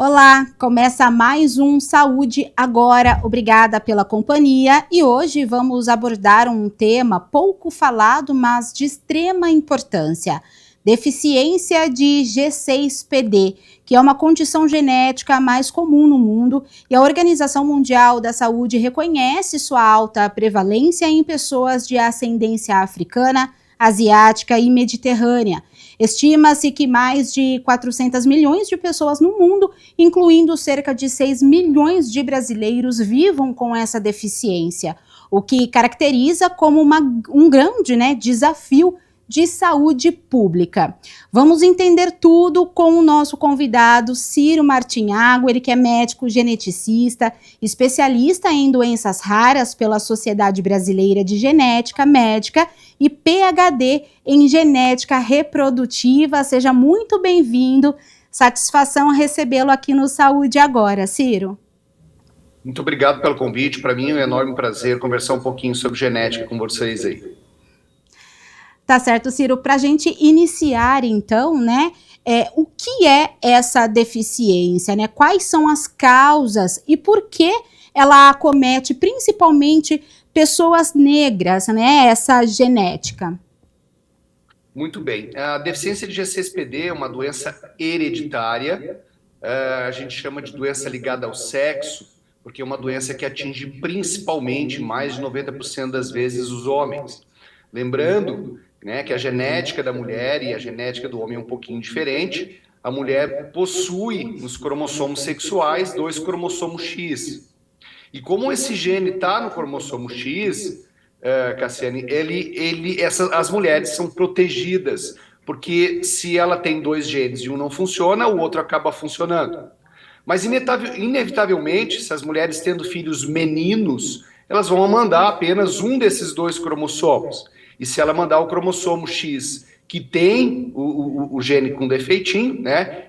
Olá, começa mais um Saúde Agora. Obrigada pela companhia e hoje vamos abordar um tema pouco falado, mas de extrema importância: deficiência de G6PD, que é uma condição genética mais comum no mundo, e a Organização Mundial da Saúde reconhece sua alta prevalência em pessoas de ascendência africana, asiática e mediterrânea. Estima-se que mais de 400 milhões de pessoas no mundo, incluindo cerca de 6 milhões de brasileiros, vivam com essa deficiência, o que caracteriza como um grande desafio de saúde pública. Vamos entender tudo com o nosso convidado, Ciro Martinhago, ele que é médico geneticista, especialista em doenças raras pela Sociedade Brasileira de Genética Médica e PhD em genética reprodutiva. Seja muito bem-vindo. Satisfação recebê-lo aqui no Saúde Agora, Ciro. Muito obrigado pelo convite. Para mim é um enorme prazer conversar um pouquinho sobre genética com vocês aí. Tá certo, Ciro. Para a gente iniciar, então, o que é essa deficiência, Quais são as causas e por que ela acomete principalmente pessoas negras, essa genética? Muito bem. A deficiência de G6PD é uma doença hereditária. A gente chama de doença ligada ao sexo, porque é uma doença que atinge principalmente, mais de 90% das vezes, os homens. Lembrando que a genética da mulher e a genética do homem é um pouquinho diferente. A mulher possui nos cromossomos sexuais 2 cromossomos X. E como esse gene está no cromossomo X, Cassiane, as mulheres são protegidas, porque se ela tem 2 genes e um não funciona, o outro acaba funcionando. Mas inevitavelmente, se as mulheres tendo filhos meninos, elas vão mandar apenas um desses 2 cromossomos. E se ela mandar o cromossomo X, que tem o gene com defeitinho,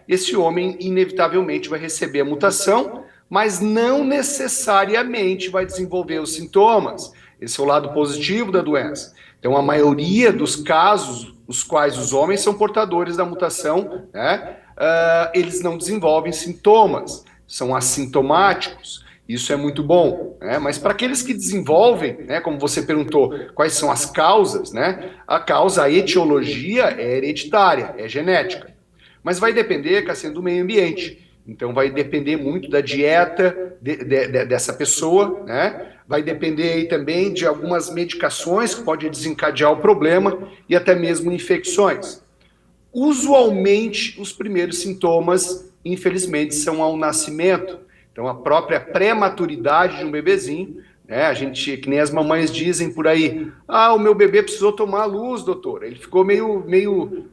esse homem inevitavelmente vai receber a mutação, mas não necessariamente vai desenvolver os sintomas. Esse é o lado positivo da doença. Então, a maioria dos casos, os quais os homens são portadores da mutação, eles não desenvolvem sintomas, são assintomáticos. Isso é muito bom, mas para aqueles que desenvolvem, como você perguntou, quais são as causas, a etiologia é hereditária, é genética. Mas vai depender, Cassiano, do meio ambiente. Então vai depender muito da dieta dessa pessoa, vai depender aí também de algumas medicações que podem desencadear o problema e até mesmo infecções. Usualmente, os primeiros sintomas, infelizmente, são ao nascimento. Então, a própria prematuridade de um bebezinho, a gente, que nem as mamães dizem por aí, o meu bebê precisou tomar luz, doutor, ele ficou meio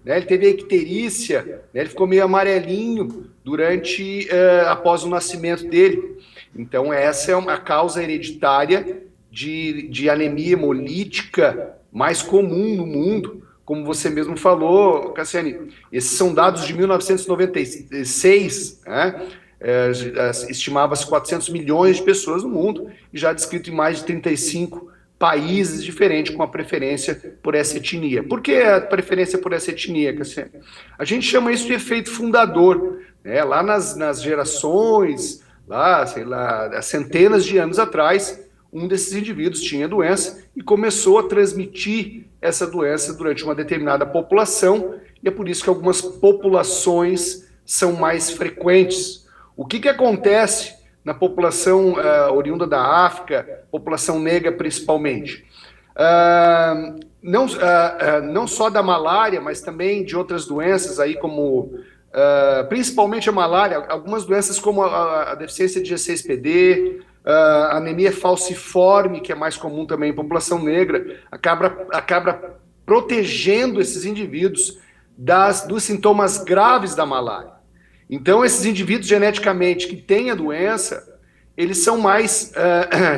ele teve icterícia, ele ficou meio amarelinho após o nascimento dele. Então, essa é uma causa hereditária de anemia hemolítica mais comum no mundo, como você mesmo falou, Cassiane. Esses são dados de 1996, estimava-se 400 milhões de pessoas no mundo, e já descrito em mais de 35 países diferentes com a preferência por essa etnia. Por que a preferência por essa etnia, Cassiane? A gente chama isso de efeito fundador. Lá nas gerações, há centenas de anos atrás, um desses indivíduos tinha doença e começou a transmitir essa doença durante uma determinada população, e é por isso que algumas populações são mais frequentes. O que acontece na população oriunda da África, população negra principalmente? Não só da malária, mas também de outras doenças, aí como, principalmente a malária, algumas doenças como a deficiência de G6PD, a anemia falciforme, que é mais comum também em população negra, acaba protegendo esses indivíduos dos sintomas graves da malária. Então, esses indivíduos geneticamente que têm a doença, eles são mais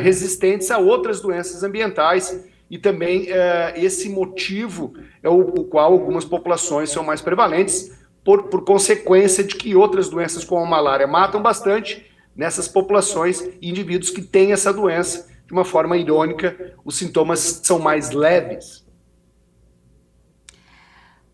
resistentes a outras doenças ambientais, e também esse motivo é o qual algumas populações são mais prevalentes, por consequência de que outras doenças como a malária matam bastante nessas populações, e indivíduos que têm essa doença, de uma forma irônica, os sintomas são mais leves.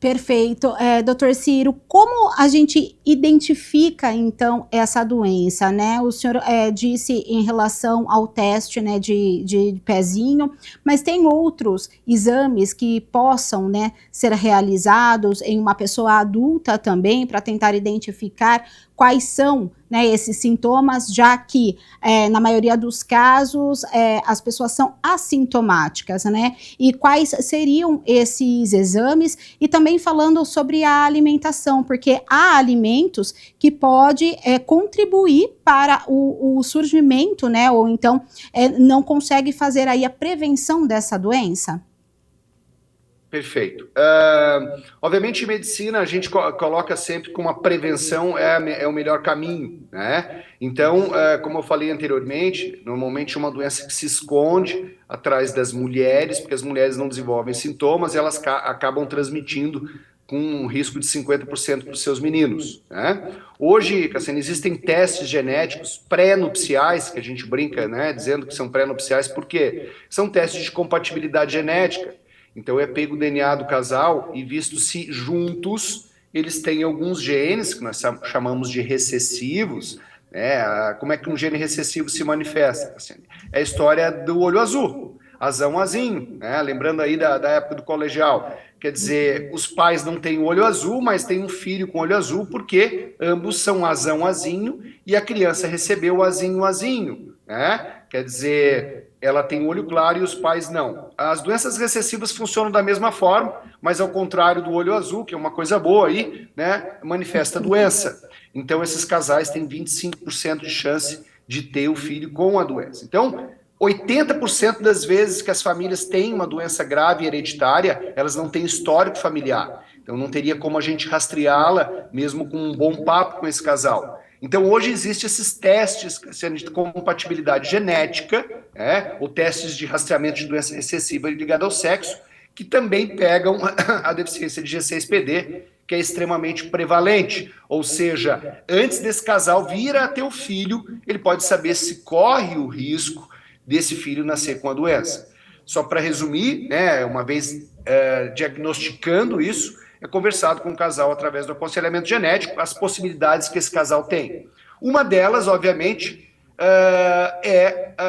Perfeito. Doutor Ciro, como a gente identifica, então, essa doença, né? O senhor disse em relação ao teste, né, de pezinho, mas tem outros exames que possam, né, ser realizados em uma pessoa adulta também, para tentar identificar quais são, né, esses sintomas, já que, na maioria dos casos, as pessoas são assintomáticas, né? E quais seriam esses exames? E também falando sobre a alimentação, porque há alimentos que pode contribuir para o surgimento, né? Ou então não consegue fazer aí a prevenção dessa doença? Perfeito. Obviamente, em medicina, a gente coloca sempre como a prevenção é o melhor caminho, né? Então, como eu falei anteriormente, normalmente é uma doença que se esconde atrás das mulheres, porque as mulheres não desenvolvem sintomas e elas acabam transmitindo com um risco de 50% para os seus meninos, né? Hoje, Cassiane, existem testes genéticos pré-nupciais, que a gente brinca, né, dizendo que são pré-nupciais, por quê? São testes de compatibilidade genética. Então é pego o DNA do casal e visto se juntos eles têm alguns genes que nós chamamos de recessivos, né? Como é que um gene recessivo se manifesta? É a história do olho azul, azão azinho, né? Lembrando aí da época do colegial. Quer dizer, os pais não têm o olho azul, mas têm um filho com olho azul porque ambos são azão azinho e a criança recebeu o azinho azinho, né? Quer dizer, ela tem olho claro e os pais não. As doenças recessivas funcionam da mesma forma, mas ao contrário do olho azul, que é uma coisa boa aí, né, manifesta a doença. Então, esses casais têm 25% de chance de ter o filho com a doença. Então, 80% das vezes que as famílias têm uma doença grave hereditária, elas não têm histórico familiar. Então, não teria como a gente rastreá-la, mesmo com um bom papo com esse casal. Então, hoje existem esses testes de compatibilidade genética, ou testes de rastreamento de doença recessiva ligada ao sexo, que também pegam a deficiência de G6PD, que é extremamente prevalente. Ou seja, antes desse casal vir a ter o filho, ele pode saber se corre o risco desse filho nascer com a doença. Só para resumir, né, uma vez diagnosticando isso, é conversado com o casal através do aconselhamento genético, as possibilidades que esse casal tem. Uma delas, obviamente,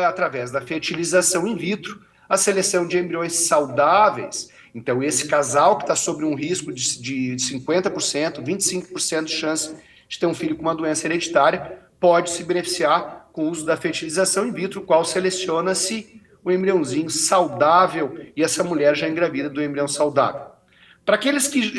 através da fertilização in vitro, a seleção de embriões saudáveis. Então, esse casal que está sobre um risco de 50%, 25% de chance de ter um filho com uma doença hereditária, pode se beneficiar com o uso da fertilização in vitro, qual seleciona-se o embriãozinho saudável e essa mulher já engravida do embrião saudável. Para aqueles que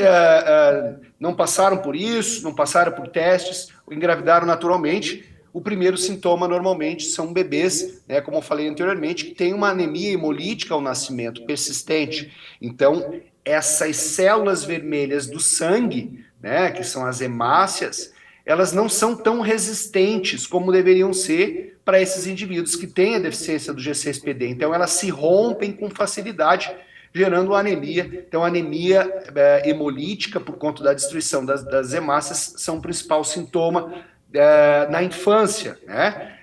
não passaram por isso, não passaram por testes, engravidaram naturalmente, o primeiro sintoma normalmente são bebês, né, como eu falei anteriormente, que tem uma anemia hemolítica ao nascimento persistente. Então, essas células vermelhas do sangue, né, que são as hemácias, elas não são tão resistentes como deveriam ser para esses indivíduos que têm a deficiência do G6PD. Então, elas se rompem com facilidade, gerando anemia. Então, a anemia hemolítica, por conta da destruição das hemácias, são o principal sintoma na infância, né?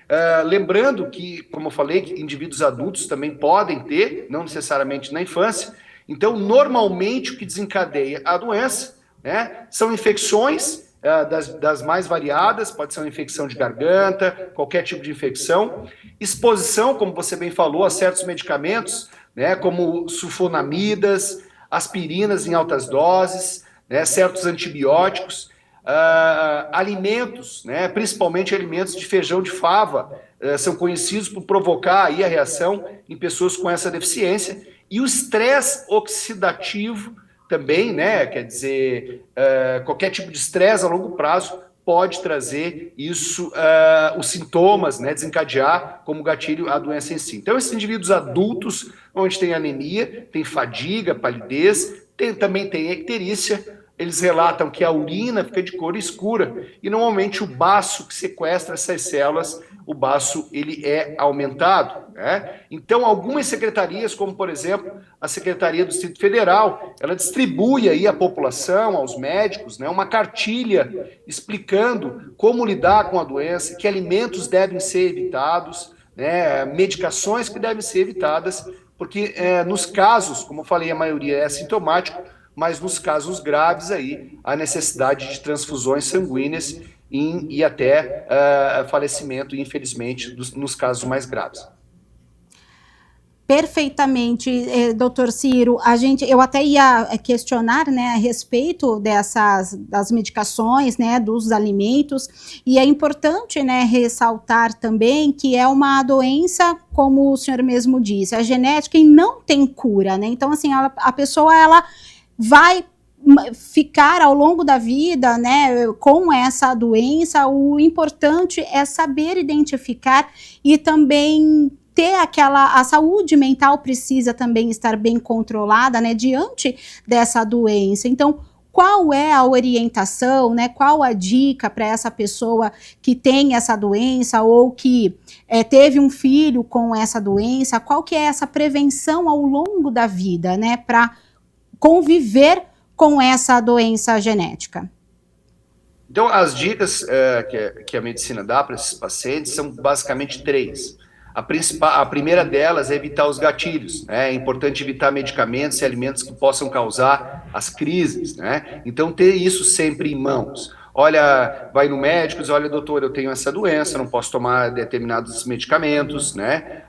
Lembrando que, como eu falei, que indivíduos adultos também podem ter, não necessariamente na infância. Então, normalmente, o que desencadeia a doença, né, são infecções das mais variadas, pode ser uma infecção de garganta, qualquer tipo de infecção. Exposição, como você bem falou, a certos medicamentos, né, como sulfonamidas, aspirinas em altas doses, né, certos antibióticos, alimentos, né, principalmente alimentos de feijão de fava, são conhecidos por provocar aí a reação em pessoas com essa deficiência, e o estresse oxidativo também, né, quer dizer, qualquer tipo de estresse a longo prazo pode trazer isso, os sintomas, né, desencadear como gatilho a doença em si. Então, esses indivíduos adultos, onde tem anemia, tem fadiga, palidez, também tem icterícia, eles relatam que a urina fica de cor escura e normalmente o baço que sequestra essas células, o baço ele é aumentado, né? Então algumas secretarias, como por exemplo a Secretaria do Distrito Federal, ela distribui aí à população, aos médicos, né, uma cartilha explicando como lidar com a doença, que alimentos devem ser evitados, né, medicações que devem ser evitadas, porque nos casos, como eu falei, a maioria é assintomático, mas nos casos graves aí, a necessidade de transfusões sanguíneas e até falecimento, infelizmente, nos casos mais graves. Perfeitamente, doutor Ciro. Eu até ia questionar, né, a respeito das medicações, né, dos alimentos, e é importante, né, ressaltar também que é uma doença, como o senhor mesmo disse, a genética e não tem cura, né? Então, assim, a pessoa ela vai ficar ao longo da vida, né, com essa doença. O importante é saber identificar e também ter a saúde mental precisa também estar bem controlada, né, diante dessa doença. Então, qual é a orientação, né, qual a dica para essa pessoa que tem essa doença ou que teve um filho com essa doença? Qual que é essa prevenção ao longo da vida, né, para conviver com essa doença genética? Então, as dicas que a medicina dá para esses pacientes são basicamente 3. A primeira delas é evitar os gatilhos, né? É importante evitar medicamentos e alimentos que possam causar as crises, né? Então, ter isso sempre em mãos. Olha, vai no médico e diz, olha, doutor, eu tenho essa doença, não posso tomar determinados medicamentos, né?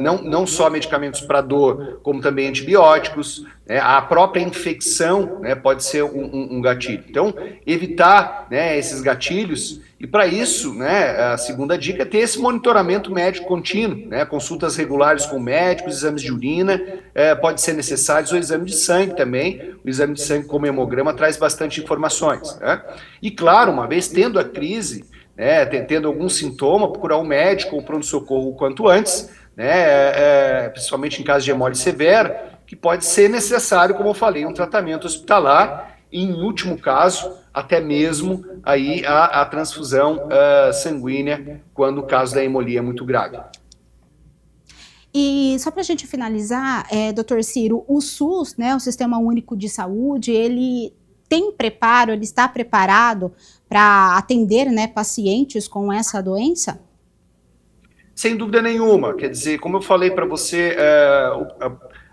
Não só medicamentos para dor, como também antibióticos, né? A própria infecção, né, pode ser um gatilho. Então, evitar, né, esses gatilhos. E para isso, né, a segunda dica é ter esse monitoramento médico contínuo, né, consultas regulares com médicos, exames de urina, pode ser necessários o exame de sangue também. O exame de sangue como hemograma traz bastante informações, né? E claro, uma vez tendo a crise, né, tendo algum sintoma, procurar um médico ou um pronto-socorro o quanto antes, né, principalmente em caso de hemólise severa, que pode ser necessário, como eu falei, um tratamento hospitalar e, em último caso, até mesmo aí a transfusão sanguínea, quando o caso da hemolia é muito grave. E só para a gente finalizar, doutor Ciro, o SUS, né, o Sistema Único de Saúde, ele tem preparo, ele está preparado para atender, né, pacientes com essa doença? Sem dúvida nenhuma. Quer dizer, como eu falei para você,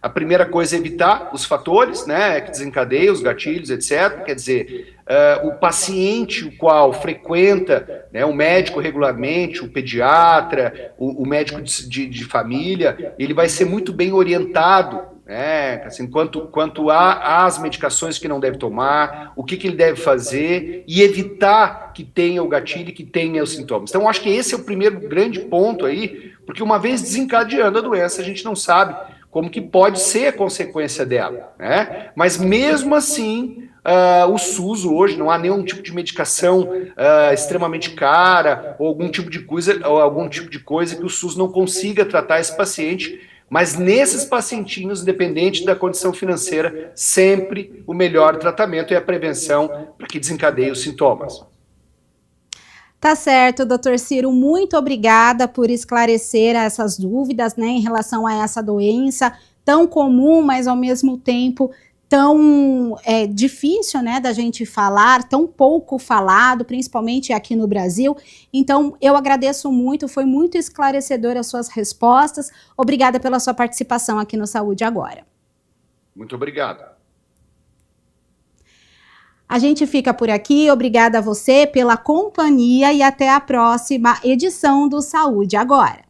a primeira coisa é evitar os fatores, né, que desencadeiam os gatilhos, etc. Quer dizer, o paciente o qual frequenta, né, o médico regularmente, o pediatra, o médico de família, ele vai ser muito bem orientado, né, assim, quanto às medicações que não deve tomar, o que ele deve fazer e evitar que tenha o gatilho e que tenha os sintomas. Então, eu acho que esse é o primeiro grande ponto aí, porque uma vez desencadeando a doença, a gente não sabe como que pode ser a consequência dela, né? Mas mesmo assim, o SUS hoje não há nenhum tipo de medicação extremamente cara ou algum tipo de coisa que o SUS não consiga tratar esse paciente. Mas nesses pacientinhos, independente da condição financeira, sempre o melhor tratamento é a prevenção para que desencadeie os sintomas. Tá certo, doutor Ciro, muito obrigada por esclarecer essas dúvidas, né, em relação a essa doença tão comum, mas ao mesmo tempo tão difícil, né, da gente falar, tão pouco falado, principalmente aqui no Brasil. Então, eu agradeço muito, foi muito esclarecedor as suas respostas. Obrigada pela sua participação aqui no Saúde Agora. Muito obrigado. A gente fica por aqui, obrigada a você pela companhia e até a próxima edição do Saúde Agora.